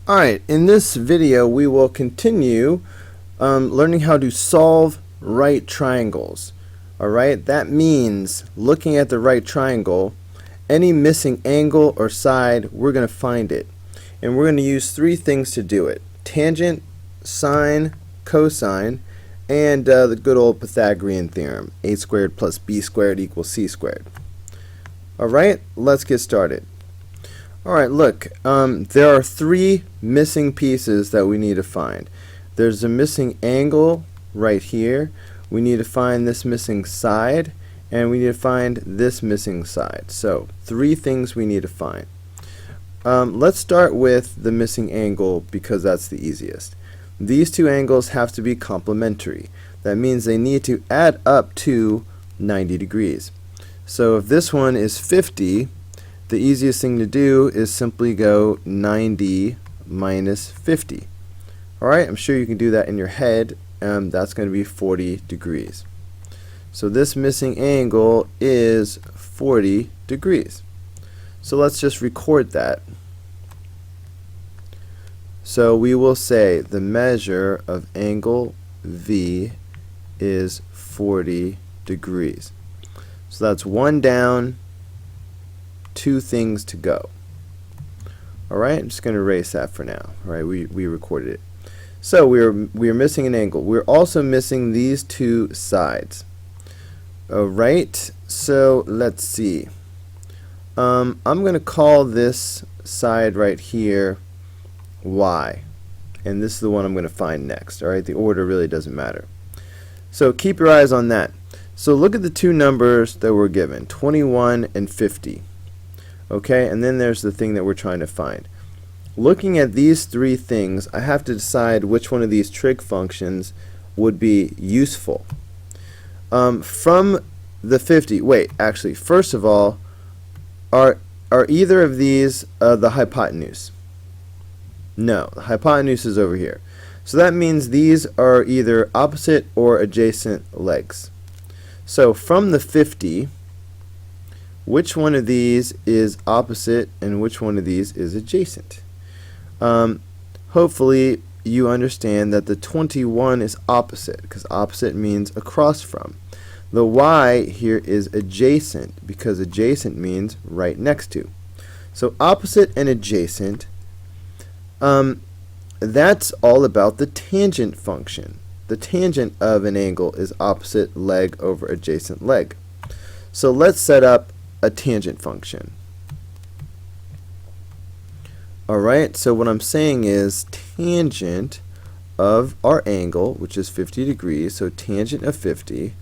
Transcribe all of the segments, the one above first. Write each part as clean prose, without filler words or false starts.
Alright, in this video we will continue learning how to solve right triangles. Alright, that means looking at the right triangle, any missing angle or side, we're going to find it. And we're going to use three things to do it: tangent, sine, cosine, and the good old Pythagorean theorem, a squared plus b squared equals c squared. Alright, let's get started. Alright, look, there are three missing pieces that we need to find. There's a missing angle right here. We need to find this missing side, and we need to find this missing side. So, three things we need to find. Let's start with the missing angle because that's the easiest. These two angles have to be complementary. That means they need to add up to 90 degrees. So if this one is 50, the easiest thing to do is simply go 90 minus 50. Alright, I'm sure you can do that in your head. That's going to be 40 degrees. So this missing angle is 40 degrees. So let's just record that. So we will say the measure of angle V is 40 degrees. So that's one down, two things to go. Alright, I'm just going to erase that for now. Alright, we recorded it. So we are missing an angle. We're also missing these two sides. Alright, so let's see. I'm going to call this side right here y. And this is the one I'm going to find next. Alright, the order really doesn't matter. So keep your eyes on that. So look at the two numbers that were given, 21 and 50. Okay, and then there's the thing that we're trying to find. Looking at these three things, I have to decide which one of these trig functions would be useful. From the 50, wait, actually, first of all, are either of these the hypotenuse? No, the hypotenuse is over here. So that means these are either opposite or adjacent legs. So from the 50, which one of these is opposite and which one of these is adjacent? Hopefully you understand that the 21 is opposite, because opposite means across from. The y here is adjacent, because adjacent means right next to. So opposite and adjacent, that's all about the tangent function. The tangent of an angle is opposite leg over adjacent leg. So let's set up a tangent function. Alright, so what I'm saying is tangent of our angle, which is 50 degrees, so tangent of 50,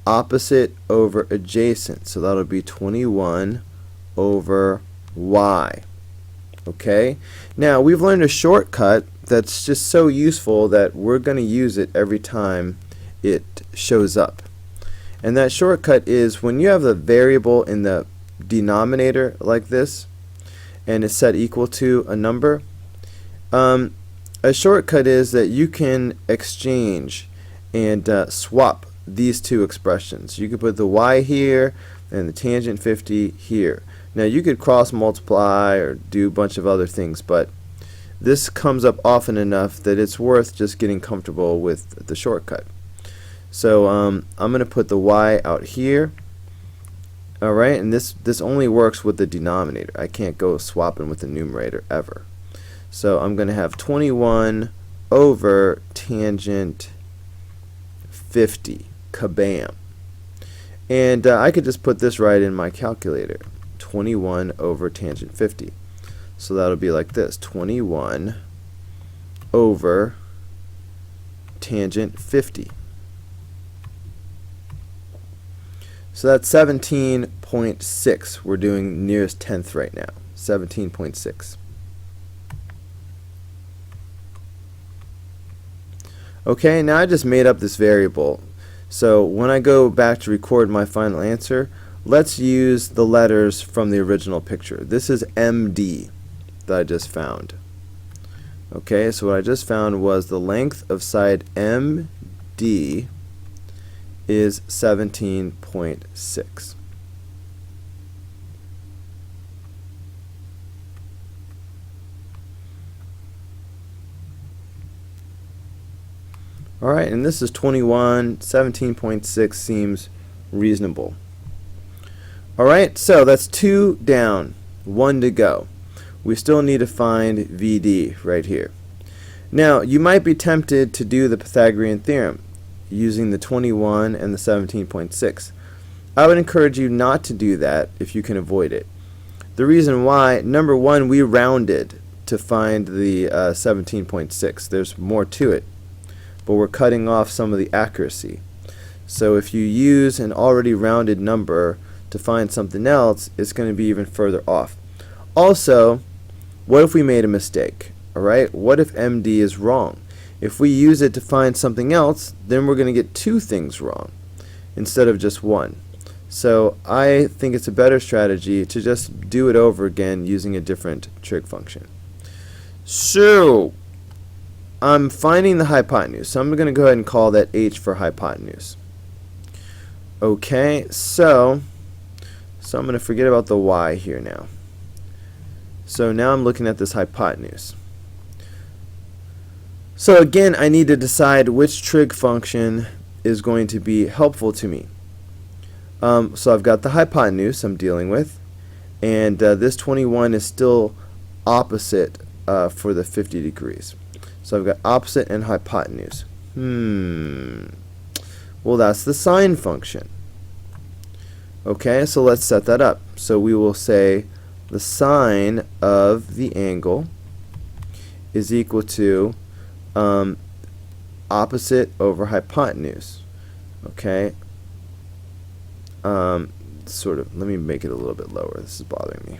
opposite over adjacent, so that'll be 21 over y. Okay, now we've learned a shortcut that's just so useful that we're going to use it every time it shows up. And that shortcut is when you have the variable in the denominator like this and it's set equal to a number, a shortcut is that you can exchange and swap these two expressions. You could put the y here and the tangent 50 here. Now you could cross multiply or do a bunch of other things, but this comes up often enough that it's worth just getting comfortable with the shortcut. So I'm going to put the y out here. Alright, and this only works with the denominator. I can't go swapping with the numerator ever. So I'm going to have 21 over tangent 50. Kabam. And I could just put this right in my calculator. 21 over tangent 50. So that'll be like this, 21 over tangent 50. So that's 17.6. We're doing nearest tenth right now. 17.6. Okay, now I just made up this variable. So when I go back to record my final answer, let's use the letters from the original picture. This is MD that I just found. Okay, so what I just found was the length of side MD is 17.6. Alright, and this is 21. 17.6 seems reasonable. Alright, so that's 2 down, 1 to go. We still need to find VD right here. Now, you might be tempted to do the Pythagorean theorem using the 21 and the 17.6. I would encourage you not to do that if you can avoid it. The reason why, number one, we rounded to find the 17.6. There's more to it, but we're cutting off some of the accuracy. So if you use an already rounded number to find something else, it's going to be even further off. Also, what if we made a mistake? Alright, what if MD is wrong? If we use it to find something else, then we're going to get 2 things wrong instead of just 1. So I think it's a better strategy to just do it over again using a different trig function. So I'm finding the hypotenuse, so I'm going to go ahead and call that h for hypotenuse. Okay, so I'm going to forget about the y here now. So now I'm looking at this hypotenuse. So again, I need to decide which trig function is going to be helpful to me. So I've got the hypotenuse I'm dealing with, and this 21 is still opposite for the 50 degrees. So I've got opposite and hypotenuse. Well, that's the sine function. Okay, so let's set that up. So we will say the sine of the angle is equal to opposite over hypotenuse. Okay, sort of, let me make it a little bit lower. This is bothering me.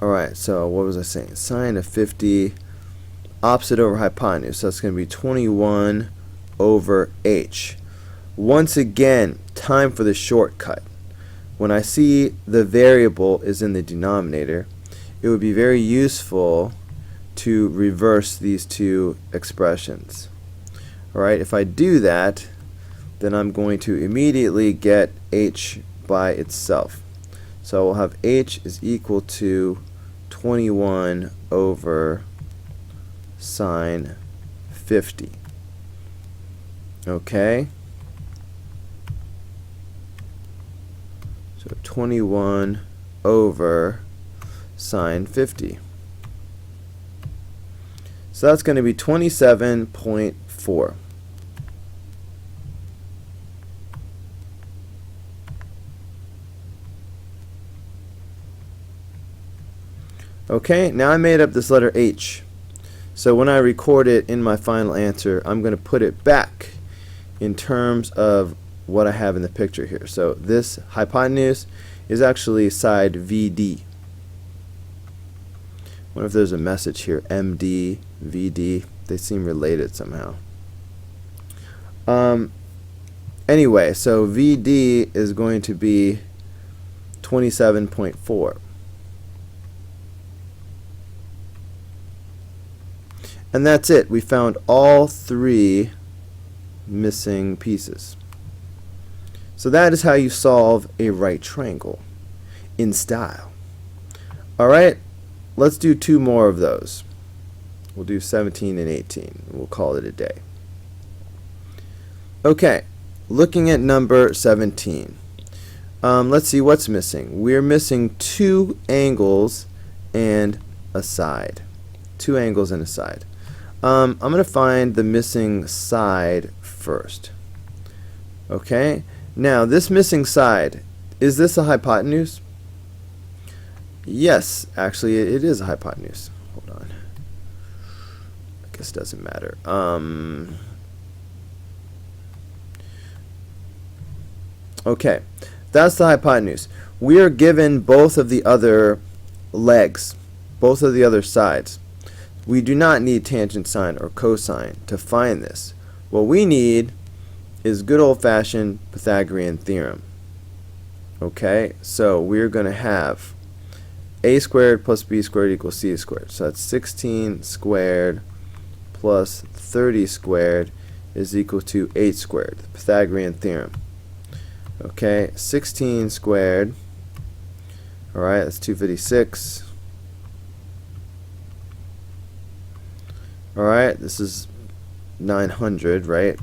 Alright, so what was I saying? Sine of 50, opposite over hypotenuse. So that's going to be 21 over h. Once again, time for the shortcut. When I see the variable is in the denominator, it would be very useful to reverse these 2 expressions. Alright, if I do that, then I'm going to immediately get h by itself. So we'll have h is equal to 21 over sine 50. Okay? So 21 over sine 50. So that's going to be 27.4. Okay, now I made up this letter H. So when I record it in my final answer, I'm going to put it back in terms of what I have in the picture here. So this hypotenuse is actually side VD. I wonder if there's a message here, MD, VD. They seem related somehow. Anyway, so VD is going to be 27.4. And that's it. We found all 3 missing pieces. So that is how you solve a right triangle in style. Alright, let's do 2 more of those. We'll do 17 and 18. We'll call it a day. Okay, looking at number 17. Let's see what's missing. We're missing 2 angles and a side. 2 angles and a side. I'm going to find the missing side first. Okay, now this missing side, is this a hypotenuse? Yes, actually it is a hypotenuse. Hold on. I guess it doesn't matter. Okay, that's the hypotenuse. We are given both of the other legs, both of the other sides. We do not need tangent sine or cosine to find this. What we need is good old-fashioned Pythagorean theorem. Okay, so we're going to have a squared plus b squared equals c squared. So that's 16 squared plus 30 squared is equal to 8 squared, the Pythagorean theorem. Okay, 16 squared, alright, that's 256. Alright, this is 900, right?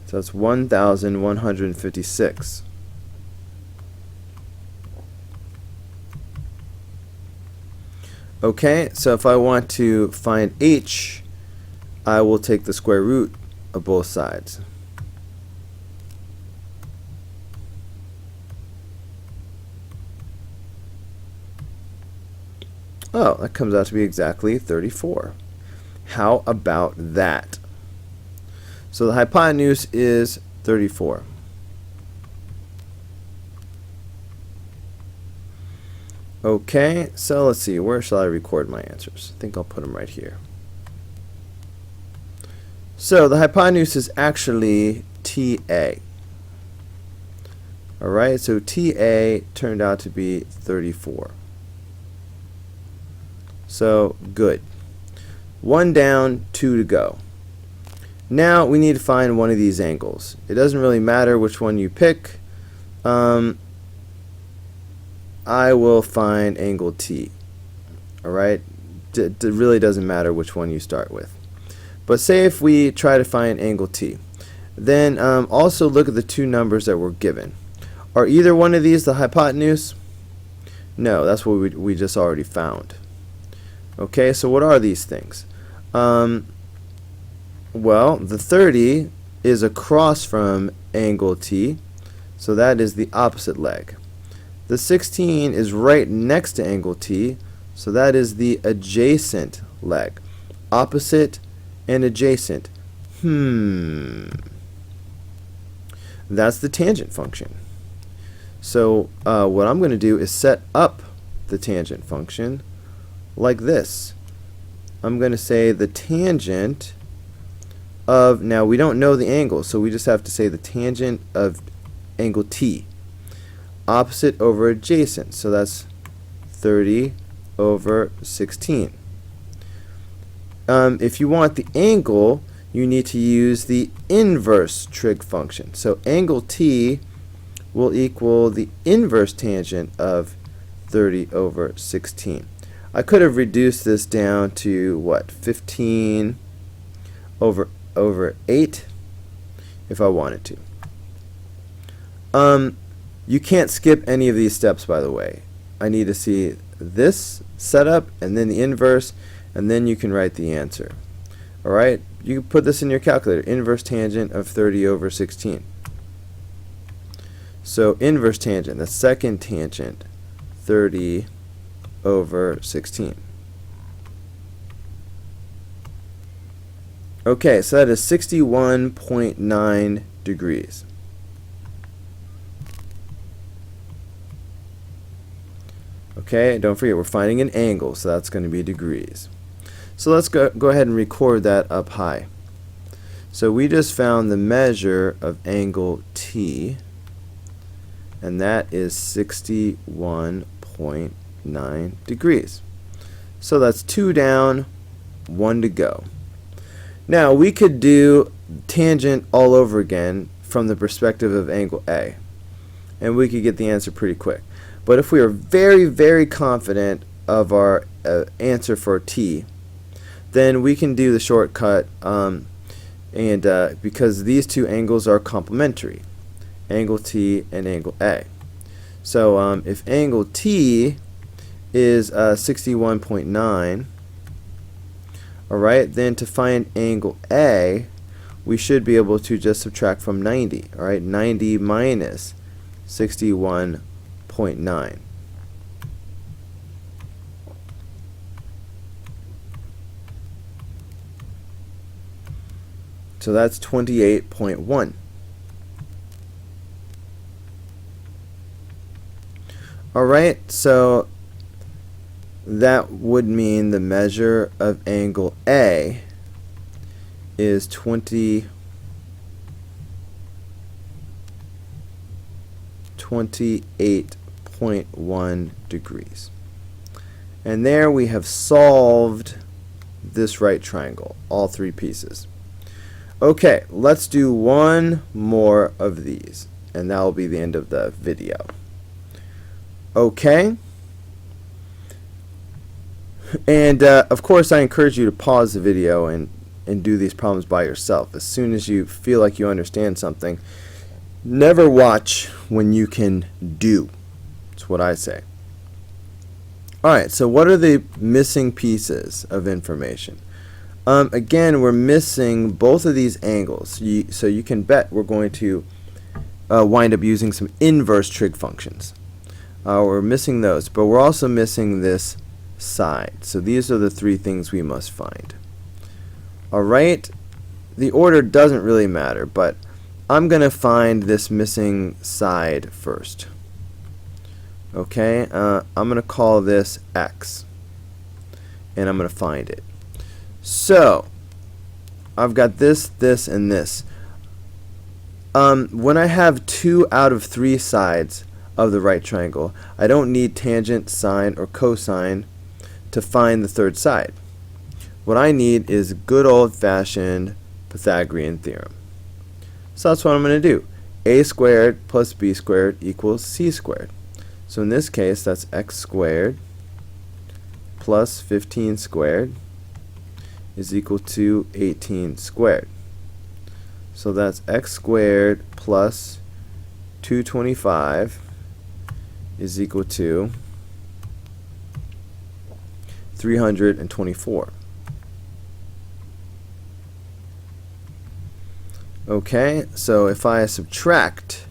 So that's 1,156. Okay, so if I want to find h, I will take the square root of both sides. Oh, that comes out to be exactly 34. How about that? So the hypotenuse is 34. Okay, so let's see, where shall I record my answers? I think I'll put them right here. So the hypotenuse is actually TA. Alright, so TA turned out to be 34. So, good. 1 down, 2 to go. Now we need to find one of these angles. It doesn't really matter which one you pick. I will find angle T. Alright? It really doesn't matter which one you start with. But say if we try to find angle T, then also look at the two numbers that were given. Are either one of these the hypotenuse? No, that's what we just already found. Okay, so what are these things? Well, the 30 is across from angle T, so that is the opposite leg. The 16 is right next to angle T, so that is the adjacent leg. Opposite and adjacent. That's the tangent function. So what I'm going to do is set up the tangent function like this. I'm going to say the tangent of, now we don't know the angle, so we just have to say the tangent of angle T. Opposite over adjacent, so that's 30 over 16. If you want the angle, you need to use the inverse trig function. So angle T will equal the inverse tangent of 30 over 16. I could have reduced this down to what, 15 over 8 if I wanted to. You can't skip any of these steps, by the way. I need to see this setup and then the inverse, and then you can write the answer. Alright, you can put this in your calculator. Inverse tangent of 30 over 16. So inverse tangent, the second tangent, 30 over 16. Okay, so that is 61.9 degrees. Okay, don't forget we're finding an angle, so that's going to be degrees. So let's go ahead and record that up high. So we just found the measure of angle T, and that is 61.9 degrees. So that's 2 down, 1 to go. Now we could do tangent all over again from the perspective of angle A, and we could get the answer pretty quick. But if we are very, very confident of our answer for T, then we can do the shortcut, because these two angles are complementary, angle T and angle A. So if angle T is 61.9, alright, then to find angle A, we should be able to just subtract from 90. Alright, 90 minus 61.9. So that's 28.1. Alright, so that would mean the measure of angle A is 28.1 degrees. And there we have solved this right triangle, all three pieces. Okay, let's do one more of these, and that will be the end of the video. Okay? And of course, I encourage you to pause the video and do these problems by yourself. As soon as you feel like you understand something, never watch when you can do. That's what I say. Alright, so what are the missing pieces of information? Again, we're missing both of these angles. So you can bet we're going to wind up using some inverse trig functions. We're missing those, but we're also missing this side. So these are the three things we must find. Alright, the order doesn't really matter, but I'm going to find this missing side first. Okay, I'm going to call this x, and I'm going to find it. So, I've got this, this, and this. When I have 2 out of 3 sides of the right triangle, I don't need tangent, sine, or cosine to find the third side. What I need is good old-fashioned Pythagorean theorem. So that's what I'm going to do. A squared plus b squared equals c squared. So in this case, that's x squared plus 15 squared is equal to 18 squared. So that's x squared plus 225 is equal to 324. Okay, so if I subtract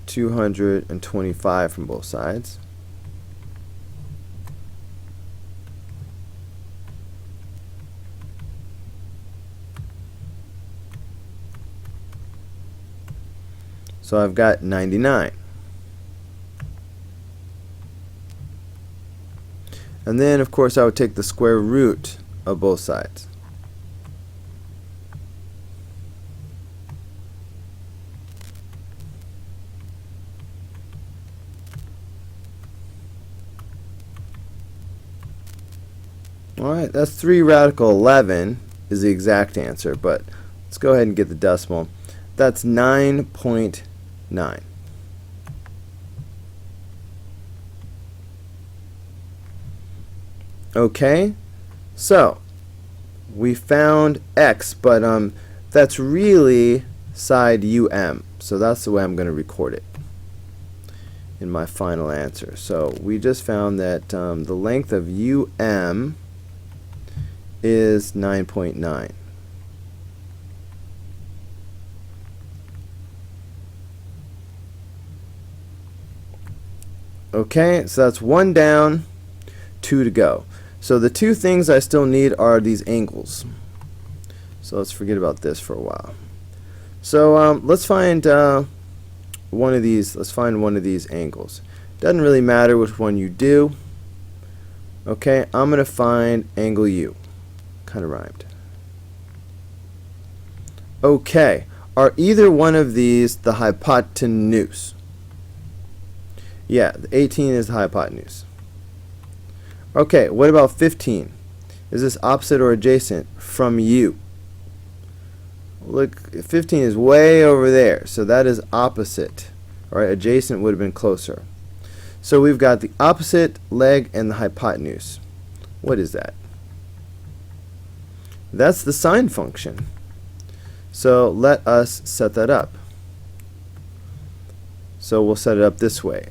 225 from both sides, so I've got 99. And then, of course, I would take the square root of both sides. Alright, that's 3 radical 11 is the exact answer, but let's go ahead and get the decimal. That's 9.9. Okay, so we found x, but that's really side UM, so that's the way I'm going to record it in my final answer. So we just found that the length of UM is 9.9. Okay, so that's 1 down, 2 to go. So the 2 things I still need are these angles. So let's forget about this for a while. So let's find one of these. Let's find one of these angles. Doesn't really matter which one you do. Okay, I'm going to find angle U. Kind of rhymed. Okay, are either one of these the hypotenuse? Yeah, the 18 is the hypotenuse. Okay, what about 15? Is this opposite or adjacent from U? Look, 15 is way over there, so that is opposite. Alright, adjacent would have been closer. So we've got the opposite leg and the hypotenuse. What is that? That's the sine function. So let us set that up. So we'll set it up this way.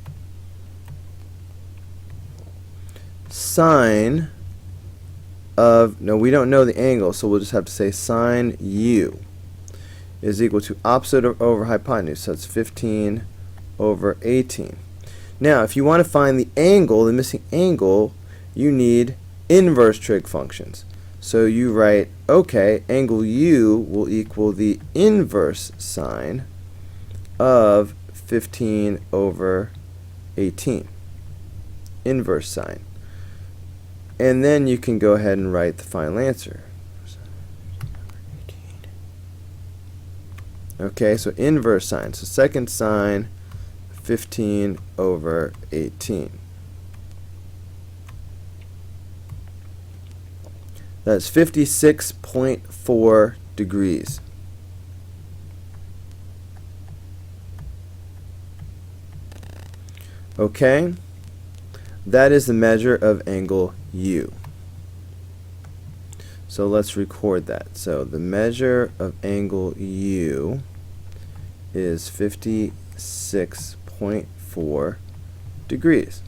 Sine of, no, we don't know the angle, so we'll just have to say sine U is equal to opposite over hypotenuse. So that's 15 over 18. Now, if you want to find the angle, the missing angle, you need inverse trig functions. So you write, okay, angle U will equal the inverse sine of 15 over 18. Inverse sine. And then you can go ahead and write the final answer. Okay, so inverse sine. So second sine, 15 over 18. That's 56.4 degrees. Okay, that is the measure of angle U. So let's record that. So the measure of angle U is 56.4 degrees.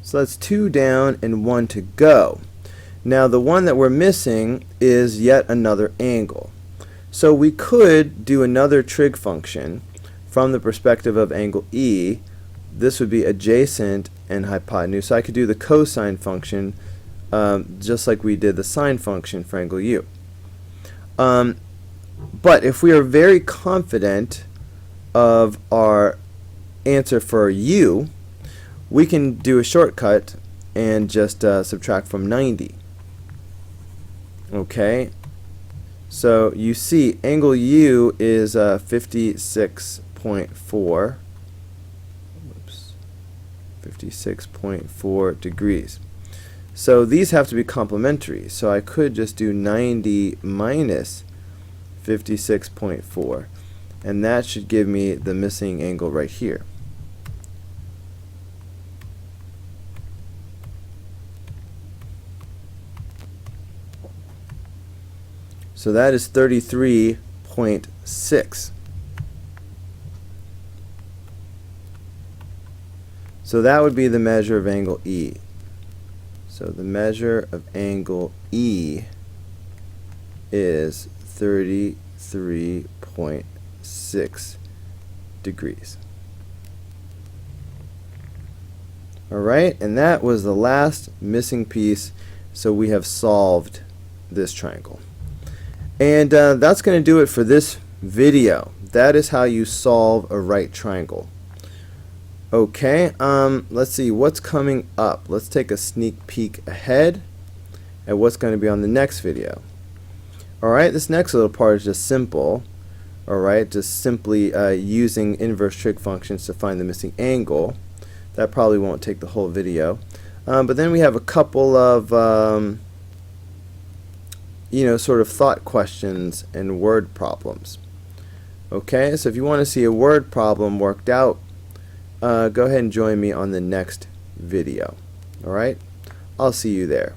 So that's 2 down and 1 to go. Now the one that we're missing is yet another angle. So we could do another trig function from the perspective of angle E. This would be adjacent and hypotenuse. So I could do the cosine function just like we did the sine function for angle U. But if we are very confident of our answer for U, we can do a shortcut and just subtract from 90. Okay, so you see angle U is 56.4 degrees. So these have to be complementary. So I could just do 90 minus 56.4, and that should give me the missing angle right here. So that is 33.6. So that would be the measure of angle E. So the measure of angle E is 33.6 degrees. Alright, and that was the last missing piece, so we have solved this triangle. And that's going to do it for this video. That is how you solve a right triangle. Okay, let's see what's coming up. Let's take a sneak peek ahead at what's going to be on the next video. Alright, this next little part is just simple. Alright, just simply using inverse trig functions to find the missing angle. That probably won't take the whole video. But then we have a couple of sort of thought questions and word problems. Okay, so if you want to see a word problem worked out, go ahead and join me on the next video. Alright, I'll see you there.